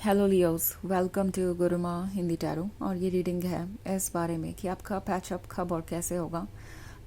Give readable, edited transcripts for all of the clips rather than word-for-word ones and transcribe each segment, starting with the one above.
Hello Leos, welcome to Guruma Hindi tarot. और ये reading है इस बारे में कि आपका पैचअप कब और कैसे होगा।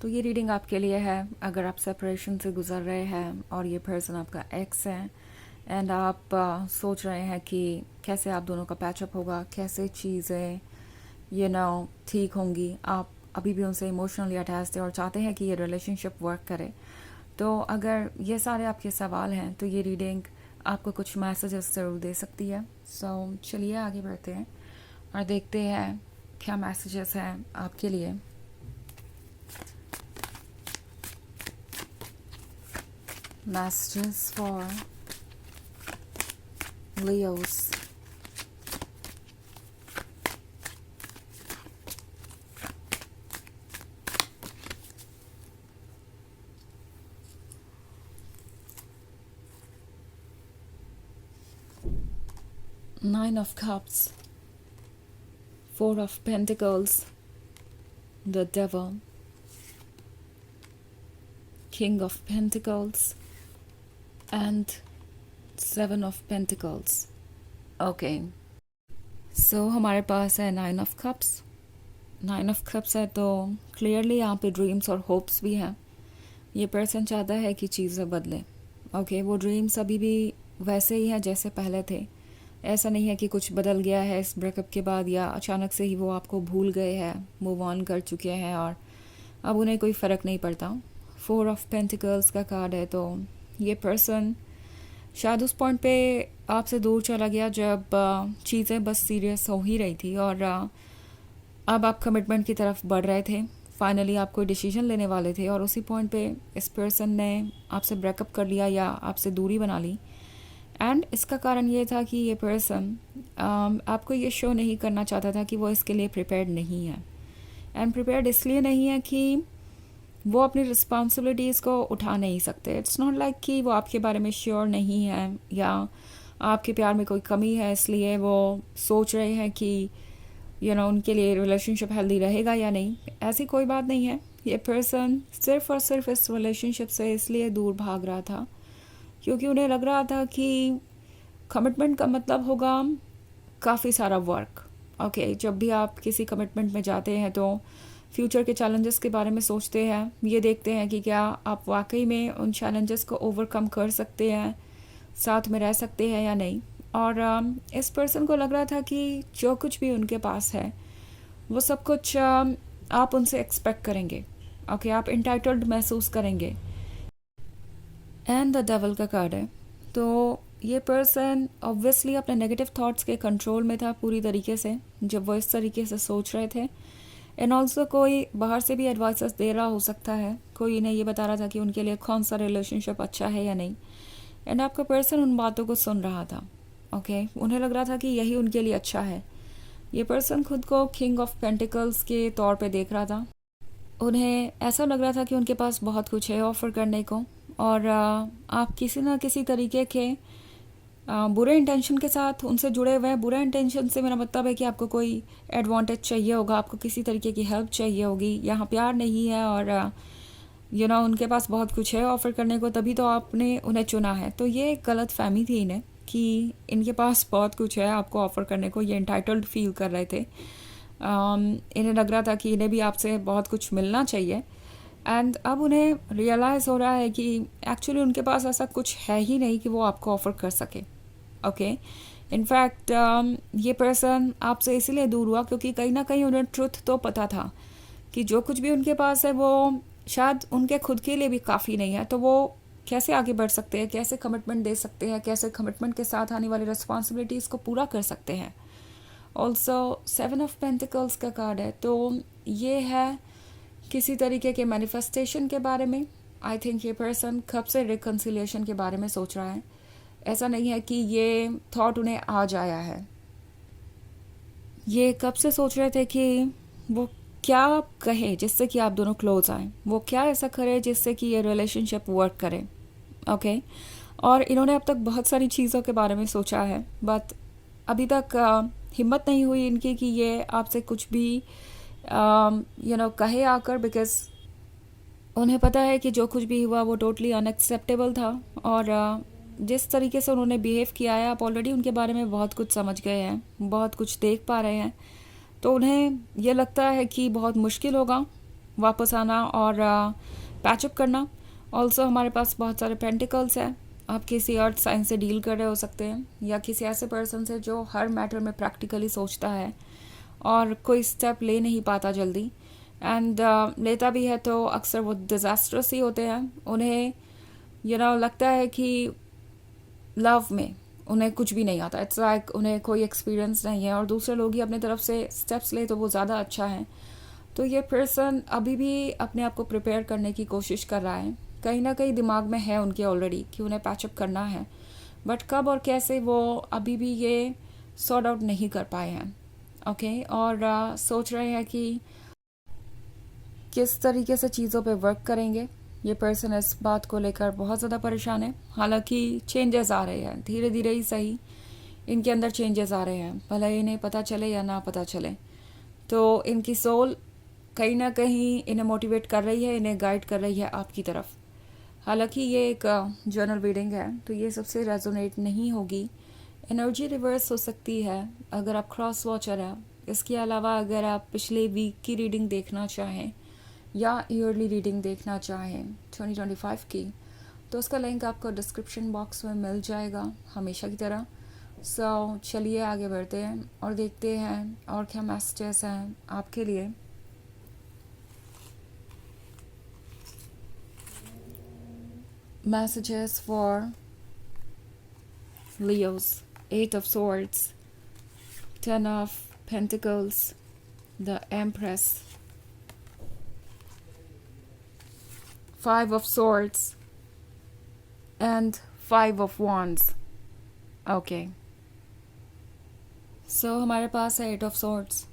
तो ये रीडिंग आपके लिए है अगर आप सेपरेशन से गुजर रहे हैं और ये पर्सन आपका एक्स है एंड आप सोच रहे हैं कि कैसे आप दोनों का पैचअप होगा, कैसे चीज़ें ठीक होंगी। आप अभी भी उनसे इमोशनली अटैच्ड हैं और चाहते हैं कि ये रिलेशनशिप वर्क करे। तो अगर ये सारे आपके सवाल हैं तो ये रीडिंग आपको कुछ मैसेजेस ज़रूर दे सकती है। चलिए आगे बढ़ते हैं और देखते हैं क्या मैसेजेस हैं आपके लिए। Messages for Leos. Nine of cups, four of pentacles, the devil, king of pentacles and seven of pentacles. Okay, so हमारे पास है nine of cups. Nine of cups है तो क्लियरली यहाँ पे ड्रीम्स और होप्स भी हैं। ये पर्सन चाहता है कि चीज़ें बदलें। ओके, वो ड्रीम्स अभी भी वैसे ही हैं जैसे पहले थे। ऐसा नहीं है कि कुछ बदल गया है इस ब्रेकअप के बाद या अचानक से ही वो आपको भूल गए हैं, मूव ऑन कर चुके हैं और अब उन्हें कोई फ़र्क नहीं पड़ता। फोर ऑफ पेंटिकल्स का कार्ड है तो ये पर्सन शायद उस पॉइंट पे आपसे दूर चला गया जब चीज़ें बस सीरियस हो ही रही थी और अब आप कमिटमेंट की तरफ बढ़ रहे थे। फाइनली आप कोई डिसीजन लेने वाले थे और उसी पॉइंट पे इस पर्सन ने आपसे ब्रेकअप कर लिया या आपसे दूरी बना ली। एंड इसका कारण ये था कि ये पर्सन आपको ये शो नहीं करना चाहता था कि वो इसके लिए प्रिपेयर्ड नहीं है। एंड प्रिपेयर्ड इसलिए नहीं है कि वो अपनी रिस्पॉन्सिबिलिटीज़ को उठा नहीं सकते। इट्स नॉट लाइक कि वो आपके बारे में श्योर नहीं है या आपके प्यार में कोई कमी है इसलिए वो सोच रहे हैं कि उनके लिए रिलेशनशिप हेल्दी रहेगा या नहीं। ऐसी कोई बात नहीं है। ये पर्सन सिर्फ और सिर्फ इस रिलेशनशिप से इसलिए दूर भाग रहा था क्योंकि उन्हें लग रहा था कि कमिटमेंट का मतलब होगा काफ़ी सारा वर्क। ओके, जब भी आप किसी कमिटमेंट में जाते हैं तो फ्यूचर के चैलेंजेस के बारे में सोचते हैं, ये देखते हैं कि क्या आप वाकई में उन चैलेंजेस को ओवरकम कर सकते हैं, साथ में रह सकते हैं या नहीं। और इस पर्सन को लग रहा था कि जो कुछ भी उनके पास है वो सब कुछ आप उनसे एक्सपेक्ट करेंगे। ओके, आप इंटाइटल्ड महसूस करेंगे। एंड द डेविल का कार्ड है तो ये पर्सन ऑब्वियसली अपने नेगेटिव थॉट्स के कंट्रोल में था पूरी तरीके से जब वो इस तरीके से सोच रहे थे। एंड ऑल्सो कोई बाहर से भी एडवाइसेस दे रहा हो सकता है, कोई इन्हें ये बता रहा था कि उनके लिए कौन सा रिलेशनशिप अच्छा है या नहीं। एंड आपका पर्सन उन बातों को सुन रहा था। ओके, उन्हें लग रहा था कि यही उनके लिए अच्छा है। ये पर्सन खुद को किंग ऑफ पेंटिकल्स के तौर पे देख रहा था। उन्हें ऐसा लग रहा था कि उनके पास बहुत कुछ है ऑफ़र करने को और आप किसी ना किसी तरीके के बुरे इंटेंशन के साथ उनसे जुड़े हुए हैं। बुरे इंटेंशन से मेरा मतलब है कि आपको कोई एडवांटेज चाहिए होगा, आपको किसी तरीके की हेल्प चाहिए होगी। यहाँ प्यार नहीं है और उनके पास बहुत कुछ है ऑफ़र करने को, तभी तो आपने उन्हें चुना है। तो ये एक गलत फहमी थी इन्हें कि इनके पास बहुत कुछ है आपको ऑफ़र करने को। ये इंटाइटल्ड फील कर रहे थे। इन्हें लग रहा था कि इन्हें भी आपसे बहुत कुछ मिलना चाहिए। एंड अब उन्हें रियलाइज़ हो रहा है कि एक्चुअली उनके पास ऐसा कुछ है ही नहीं कि वो आपको ऑफ़र कर सके। ओके, इनफैक्ट ये पर्सन आपसे इसीलिए दूर हुआ क्योंकि कहीं ना कहीं उन्हें ट्रुथ तो पता था कि जो कुछ भी उनके पास है वो शायद उनके खुद के लिए भी काफ़ी नहीं है। तो वो कैसे आगे बढ़ सकते हैं, कैसे कमिटमेंट दे सकते हैं, कैसे कमिटमेंट के साथ आने वाली रिस्पॉन्सिबिलिटीज़ को पूरा कर सकते हैं। ऑल्सो सेवन ऑफ पेंटिकल्स का कार्ड है तो ये है किसी तरीके के मैनिफेस्टेशन के बारे में। आई थिंक ये पर्सन कब से रिकन्सिलिएशन के बारे में सोच रहा है। ऐसा नहीं है कि ये थॉट उन्हें आज आया है, ये कब से सोच रहे थे कि वो क्या कहे जिससे कि आप दोनों क्लोज आए, वो क्या ऐसा करे जिससे कि ये रिलेशनशिप वर्क करे। ओके, और इन्होंने अब तक बहुत सारी चीज़ों के बारे में सोचा है बट अभी तक हिम्मत नहीं हुई इनकी कि ये आपसे कुछ भी कहे आकर, बिकॉज उन्हें पता है कि जो कुछ भी हुआ वो टोटली अनएक्सेप्टेबल था और जिस तरीके से उन्होंने बिहेव किया है, आप ऑलरेडी उनके बारे में बहुत कुछ समझ गए हैं, बहुत कुछ देख पा रहे हैं, तो उन्हें ये लगता है कि बहुत मुश्किल होगा वापस आना और पैचअप करना। ऑल्सो हमारे पास बहुत सारे पेंटिकल्स हैं। आप किसी अर्थ साइन से डील कर रहे हो सकते हैं, या किसी ऐसे पर्सन से जो हर मैटर में प्रैक्टिकली सोचता है और कोई स्टेप ले नहीं पाता जल्दी, एंड लेता भी है तो अक्सर वो डिज़ास्ट्रस ही होते हैं। उन्हें लगता है कि लव में उन्हें कुछ भी नहीं आता। इट्स लाइक उन्हें कोई एक्सपीरियंस नहीं है और दूसरे लोग ही अपने तरफ से स्टेप्स ले तो वो ज़्यादा अच्छा है। तो ये पर्सन अभी भी अपने आप को प्रिपेयर करने की कोशिश कर रहा है। कहीं ना कहीं दिमाग में है उनके ऑलरेडी कि उन्हें पैचअप करना है, बट कब और कैसे वो अभी भी ये सॉर्ट आउट नहीं कर पाए हैं। ओके और सोच रहे हैं कि किस तरीके से चीज़ों पे वर्क करेंगे। ये पर्सन इस बात को लेकर बहुत ज़्यादा परेशान है। हालांकि चेंजेस आ रहे हैं, धीरे धीरे ही सही इनके अंदर चेंजेस आ रहे हैं, भले इन्हें पता चले या ना पता चले। तो इनकी सोल कहीं ना कहीं इन्हें मोटिवेट कर रही है, इन्हें गाइड कर रही है आपकी तरफ। हालांकि ये एक जर्नल रीडिंग है तो ये सबसे रेजोनेट नहीं होगी। एनर्जी रिवर्स हो सकती है अगर आप क्रॉस वॉचर हैं। इसके अलावा अगर आप पिछले वीक की रीडिंग देखना चाहें या ईयरली रीडिंग देखना चाहें 2025 की, तो उसका लिंक आपको डिस्क्रिप्शन बॉक्स में मिल जाएगा हमेशा की तरह। सो चलिए आगे बढ़ते हैं और देखते हैं और क्या मैसेजेस हैं आपके लिए। Messages for Leos: 8 of Swords, 10 of Pentacles, the Empress, 5 of Swords, and 5 of Wands. Okay. So हमारे पास है 8 of Swords.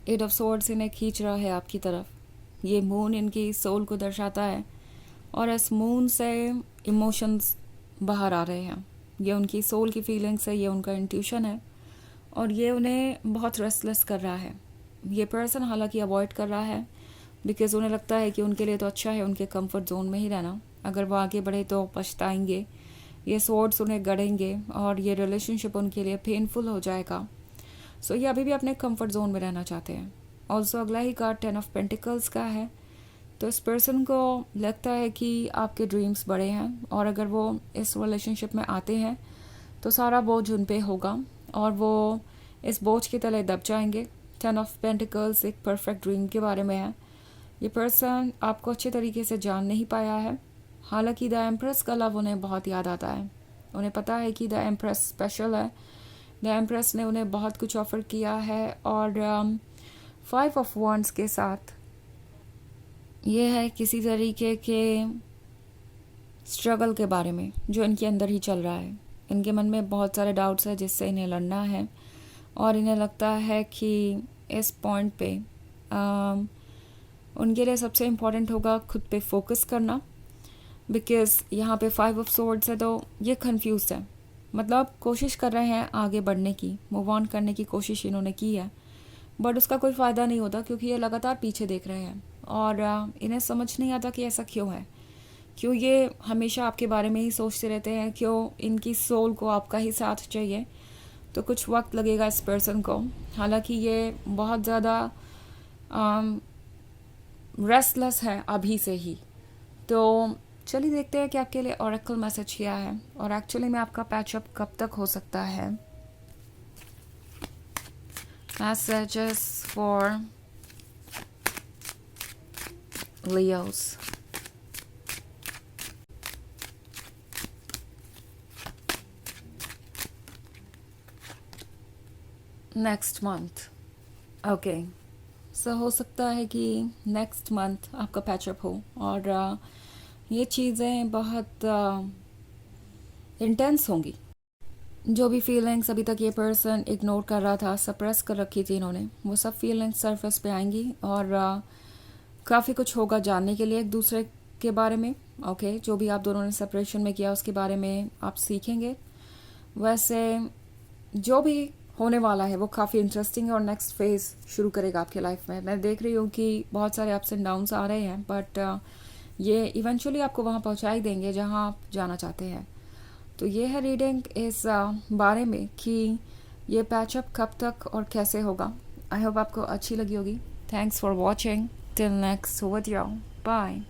8 of Swords इन्हें खींच रहा है आपकी तरफ। ये मून इनकी सोल को दर्शाता है और इस मून से इमोशंस बाहर आ रहे हैं। ये उनकी सोल की फीलिंग्स है, ये उनका इंट्यूशन है और ये उन्हें बहुत रेस्टलेस कर रहा है। ये पर्सन हालांकि अवॉइड कर रहा है बिकॉज उन्हें लगता है कि उनके लिए तो अच्छा है उनके कंफर्ट जोन में ही रहना। अगर वो आगे बढ़े तो पछताएंगे, ये स्वॉर्ड्स उन्हें गड़ेंगे और ये रिलेशनशिप उनके लिए पेनफुल हो जाएगा। सो ये अभी भी अपने कंफर्ट जोन में रहना चाहते हैं। ऑल्सो अगला ही कार्ड 10 ऑफ पेंटिकल्स का है। तो इस पर्सन को लगता है कि आपके ड्रीम्स बड़े हैं और अगर वो इस रिलेशनशिप में आते हैं तो सारा बोझ उन पे होगा और वो इस बोझ के तले दब जाएंगे। 10 ऑफ पेंटिकल्स एक परफेक्ट ड्रीम के बारे में है। ये पर्सन आपको अच्छे तरीके से जान नहीं पाया है। हालांकि द एम्प्रेस का लव उन्हें बहुत याद आता है। उन्हें पता है कि द एम्प्रेस स्पेशल है। द एम्प्रेस ने उन्हें बहुत कुछ ऑफ़र किया है और 5 ऑफ वॉन्ड्स के साथ ये है किसी तरीके के स्ट्रगल के बारे में जो इनके अंदर ही चल रहा है। इनके मन में बहुत सारे डाउट्स हैं जिससे इन्हें लड़ना है और इन्हें लगता है कि इस पॉइंट पे उनके लिए सबसे इम्पॉर्टेंट होगा खुद पे फोकस करना। बिकॉज़ यहाँ पे 5 ऑफ सोर्ड्स है तो ये कंफ्यूज है, मतलब कोशिश कर रहे हैं आगे बढ़ने की, मूव ऑन करने की कोशिश इन्होंने की है बट उसका कोई फ़ायदा नहीं होता क्योंकि ये लगातार पीछे देख रहे हैं और इन्हें समझ नहीं आता कि ऐसा क्यों है, क्यों ये हमेशा आपके बारे में ही सोचते रहते हैं, क्यों इनकी सोल को आपका ही साथ चाहिए। तो कुछ वक्त लगेगा इस पर्सन को। हालांकि ये बहुत ज़्यादा रेस्टलेस है अभी से ही। तो चलिए देखते हैं कि आपके लिए ऑरेकल मैसेज क्या है और एक्चुअली में आपका पैचअप कब तक हो सकता है। Messages for Leos. Next month. Okay, so हो सकता है कि नेक्स्ट मंथ आपका पैचअप हो और ये चीज़ें बहुत इंटेंस होंगी। जो भी फीलिंग्स अभी तक ये पर्सन इग्नोर कर रहा था, सप्रेस कर रखी थी इन्होंने, वो सब फीलिंग्स सरफेस पे आएंगी और काफ़ी कुछ होगा जानने के लिए एक दूसरे के बारे में। ओके, जो भी आप दोनों ने सेपरेशन में किया उसके बारे में आप सीखेंगे। वैसे जो भी होने वाला है वो काफ़ी इंटरेस्टिंग है और नेक्स्ट फेज़ शुरू करेगा आपके लाइफ में। मैं देख रही हूँ कि बहुत सारे अप्स एंड डाउन्स आ रहे हैं बट ये इवेंचुअली आपको वहाँ पहुँचा ही देंगे जहाँ आप जाना चाहते हैं। तो ये है रीडिंग इस बारे में कि ये पैचअप कब तक और कैसे होगा। आई होप आपको अच्छी लगी होगी। Thanks for watching. Till next video, bye.